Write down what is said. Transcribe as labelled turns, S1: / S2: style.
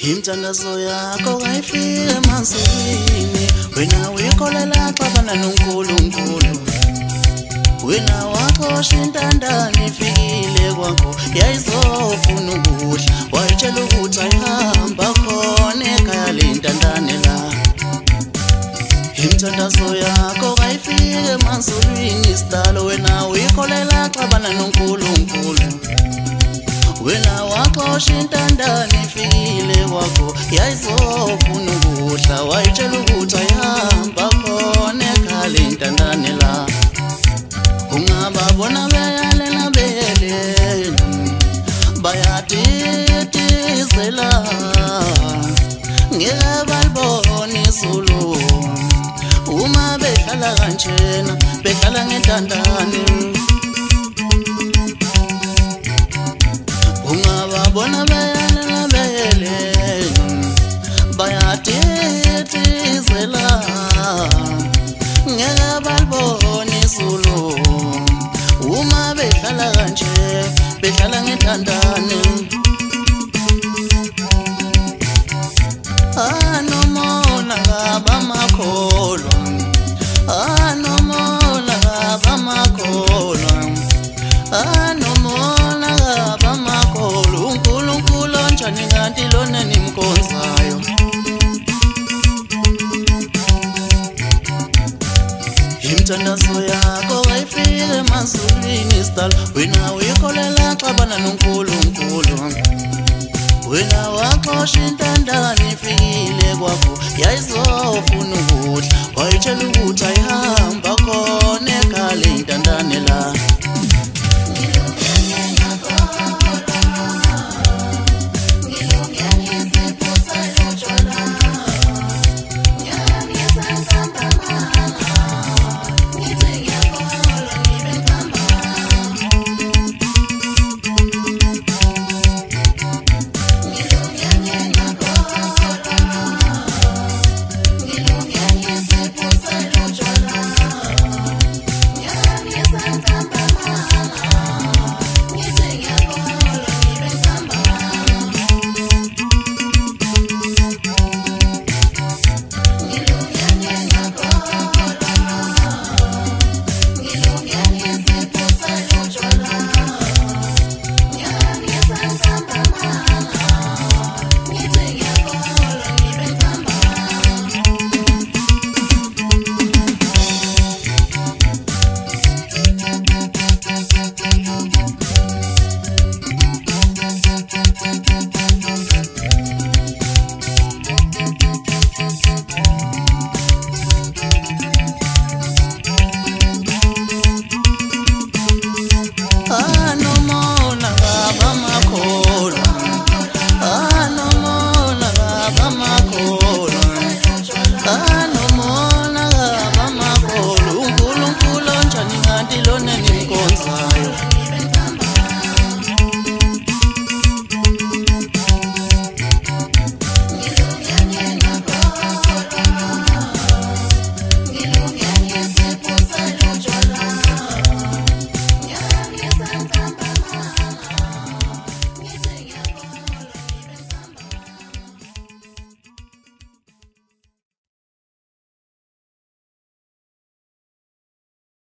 S1: Imthandazo yakho kayifike emanzini, wena uyikholela xabana noNkulunkulu. Wena waxosha intandane ifikile kwakho, yayizofuna ukudla, wayitshela ukuthi ayihamba khona ekhaya lentandane la. Imthandazo yakho kayifike emanzini sidalo, wena uyikholela xabana noNkulunkulu. Wena waxosha intandane ifikile kwakho, yayizofuna ukudla, wayitshela ukuthi ayihamba khona ekhaya lentandane la. Ungababona beyalela belele, bayadidizela, ngeke balibone izulu. Uma behlala kanjena, behlala ngentandane. Ungababona beyalela belele, bayadidizela, ngeke balibone izulu. Uma behlala kanje, behlala ngentandane. Anomola kabamakholwa, anomola kabamakholwa, anomola kabamakholwa. uNkulunkulu onjani kanti lona nimkhonzayo? Imthandazo yakho kayifike emazulwini sidalo, wena uyikholela xabana noNkulunkulu. Wena waxosha intandane ifikile kwakho, yayizofuna ukudla, wayitshela ukuthi ayihamba khona ekhaya lentandane la.